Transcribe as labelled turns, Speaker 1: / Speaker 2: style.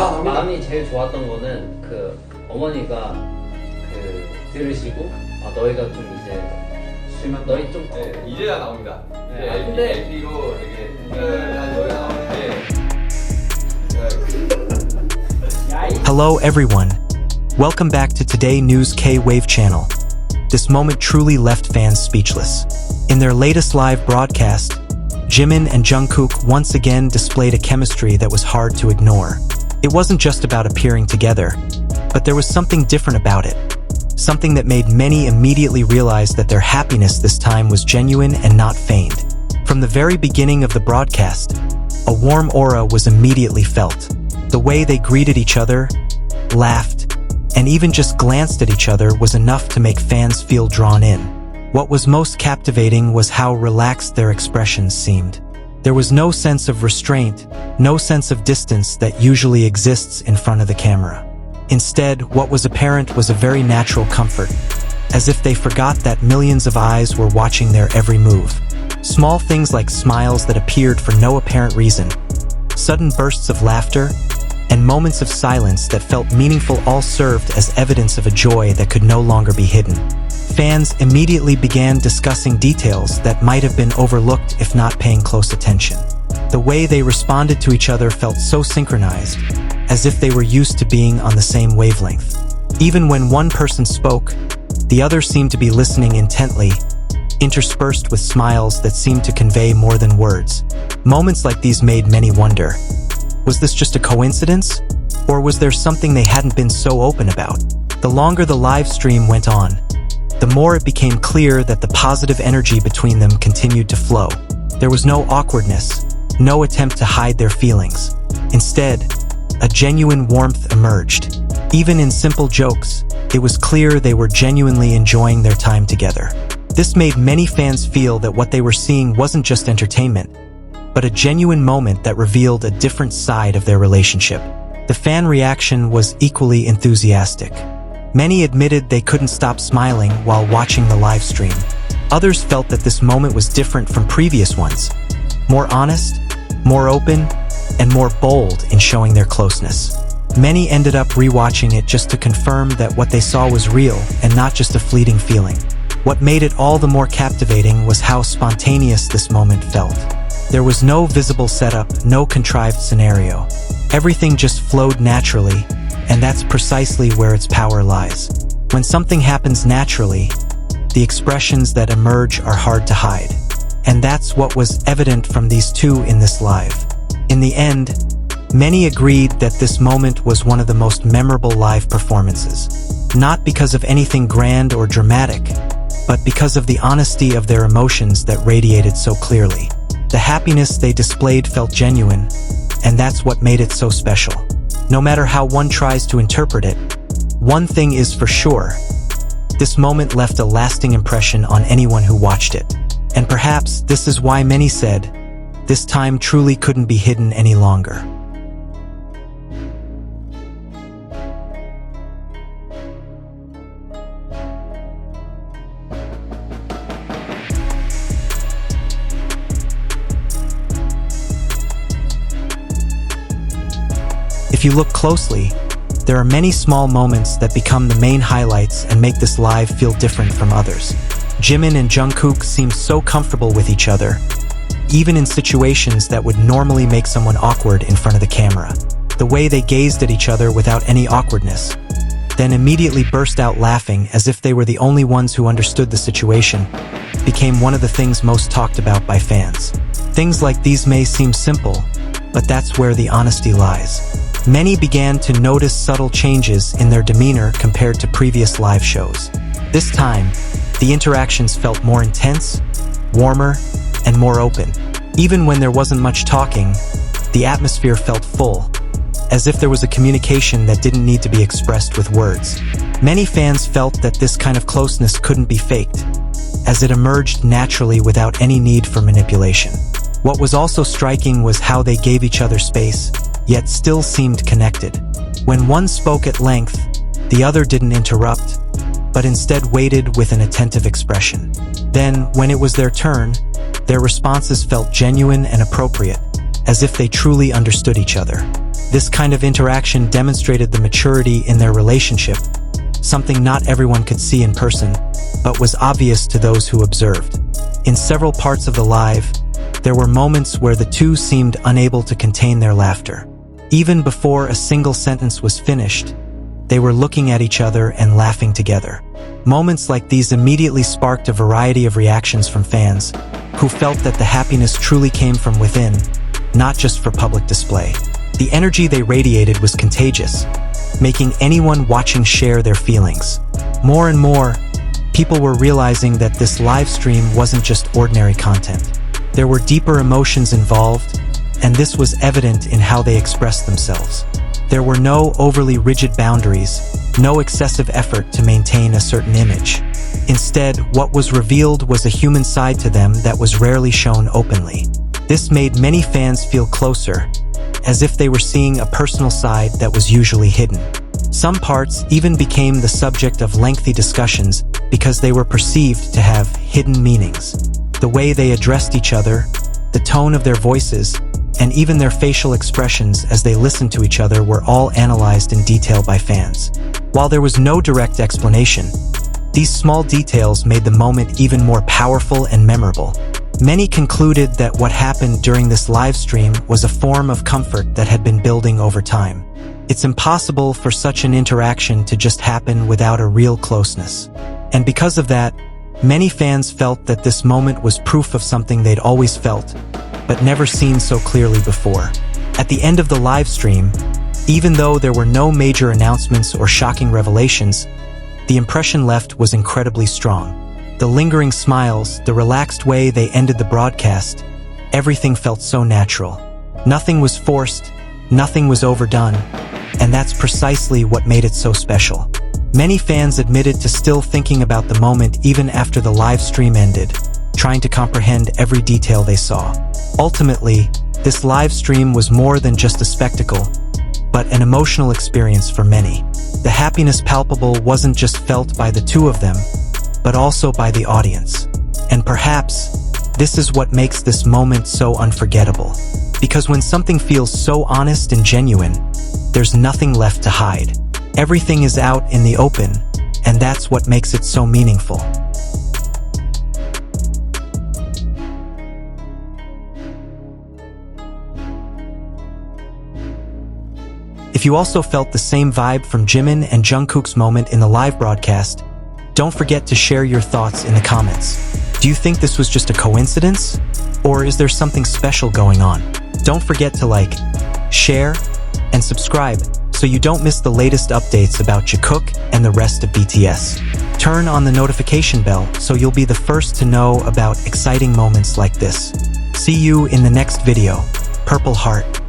Speaker 1: 마음이 제일 좋았던 거는 그 어머니가 그 들으시고 너희가 좀 이제 너희 좀
Speaker 2: 네, 이제야 나옵니다.
Speaker 1: 네, 근데
Speaker 2: LP로 되게 흔한 노래가 나오는데
Speaker 3: Hello everyone. Welcome back to Today News K-Wave channel. This moment truly left fans speechless. In their latest live broadcast, Jimin and Jungkook once again displayed a chemistry that was hard to ignore. It wasn't just about appearing together, but there was something different about it. Something that made many immediately realize that their happiness this time was genuine and not feigned. From the very beginning of the broadcast, a warm aura was immediately felt. The way they greeted each other, laughed, and even just glanced at each other was enough to make fans feel drawn in. What was most captivating was how relaxed their expressions seemed. There was no sense of restraint, no sense of distance that usually exists in front of the camera. Instead, what was apparent was a very natural comfort, as if they forgot that millions of eyes were watching their every move. Small things like smiles that appeared for no apparent reason, sudden bursts of laughter, and moments of silence that felt meaningful all served as evidence of a joy that could no longer be hidden. Fans immediately began discussing details that might have been overlooked if not paying close attention. The way they responded to each other felt so synchronized, as if they were used to being on the same wavelength. Even when one person spoke, the other seemed to be listening intently, interspersed with smiles that seemed to convey more than words. Moments like these made many wonder, was this just a coincidence? Or was there something they hadn't been so open about? The longer the live stream went on, the more it became clear that the positive energy between them continued to flow. There was no awkwardness, no attempt to hide their feelings. Instead, a genuine warmth emerged. Even in simple jokes, it was clear they were genuinely enjoying their time together. This made many fans feel that what they were seeing wasn't just entertainment, but a genuine moment that revealed a different side of their relationship. The fan reaction was equally enthusiastic. Many admitted they couldn't stop smiling while watching the live stream. Others felt that this moment was different from previous ones, more honest, more open, and more bold in showing their closeness. Many ended up rewatching it just to confirm that what they saw was real and not just a fleeting feeling. What made it all the more captivating was how spontaneous this moment felt. There was no visible setup, no contrived scenario. Everything just flowed naturally, and that's precisely where its power lies. When something happens naturally, the expressions that emerge are hard to hide. And that's what was evident from these two in this live. In the end, many agreed that this moment was one of the most memorable live performances. Not because of anything grand or dramatic, but because of the honesty of their emotions that radiated so clearly. The happiness they displayed felt genuine, and that's what made it so special. No matter how one tries to interpret it, one thing is for sure. This moment left a lasting impression on anyone who watched it. And perhaps this is why many said, this time truly couldn't be hidden any longer. If you look closely, there are many small moments that become the main highlights and make this live feel different from others. Jimin and Jungkook seem so comfortable with each other, even in situations that would normally make someone awkward in front of the camera. The way they gazed at each other without any awkwardness, then immediately burst out laughing as if they were the only ones who understood the situation, became one of the things most talked about by fans. Things like these may seem simple, but that's where the honesty lies. Many began to notice subtle changes in their demeanor compared to previous live shows. This time, the interactions felt more intense, warmer, and more open. Even when there wasn't much talking, the atmosphere felt full, as if there was a communication that didn't need to be expressed with words. Many fans felt that this kind of closeness couldn't be faked, as it emerged naturally without any need for manipulation. What was also striking was how they gave each other space, yet still seemed connected. When one spoke at length, the other didn't interrupt, but instead waited with an attentive expression. Then, when it was their turn, their responses felt genuine and appropriate, as if they truly understood each other. This kind of interaction demonstrated the maturity in their relationship, something not everyone could see in person, but was obvious to those who observed. In several parts of the live, there were moments where the two seemed unable to contain their laughter. Even before a single sentence was finished, they were looking at each other and laughing together. Moments like these immediately sparked a variety of reactions from fans, who felt that the happiness truly came from within, not just for public display. The energy they radiated was contagious, making anyone watching share their feelings. More and more, people were realizing that this live stream wasn't just ordinary content. There were deeper emotions involved, and this was evident in how they expressed themselves. There were no overly rigid boundaries, no excessive effort to maintain a certain image. Instead, what was revealed was a human side to them that was rarely shown openly. This made many fans feel closer, as if they were seeing a personal side that was usually hidden. Some parts even became the subject of lengthy discussions because they were perceived to have hidden meanings. The way they addressed each other, the tone of their voices, and even their facial expressions as they listened to each other were all analyzed in detail by fans. While there was no direct explanation, these small details made the moment even more powerful and memorable. Many concluded that what happened during this live stream was a form of comfort that had been building over time. It's impossible for such an interaction to just happen without a real closeness. And because of that, many fans felt that this moment was proof of something they'd always felt, but never seen so clearly before. At the end of the live stream, even though there were no major announcements or shocking revelations, the impression left was incredibly strong. The lingering smiles, the relaxed way they ended the broadcast, everything felt so natural. Nothing was forced, nothing was overdone, and that's precisely what made it so special. Many fans admitted to still thinking about the moment even after the live stream ended, trying to comprehend every detail they saw. Ultimately, this live stream was more than just a spectacle, but an emotional experience for many. The happiness palpable wasn't just felt by the two of them, but also by the audience. And perhaps, this is what makes this moment so unforgettable. Because when something feels so honest and genuine, there's nothing left to hide. Everything is out in the open, and that's what makes it so meaningful. If you also felt the same vibe from Jimin and Jungkook's moment in the live broadcast, don't forget to share your thoughts in the comments. Do you think this was just a coincidence? Or is there something special going on? Don't forget to like, share, and subscribe so you don't miss the latest updates about Jikook and the rest of BTS. Turn on the notification bell so you'll be the first to know about exciting moments like this. See you in the next video. Purple Heart.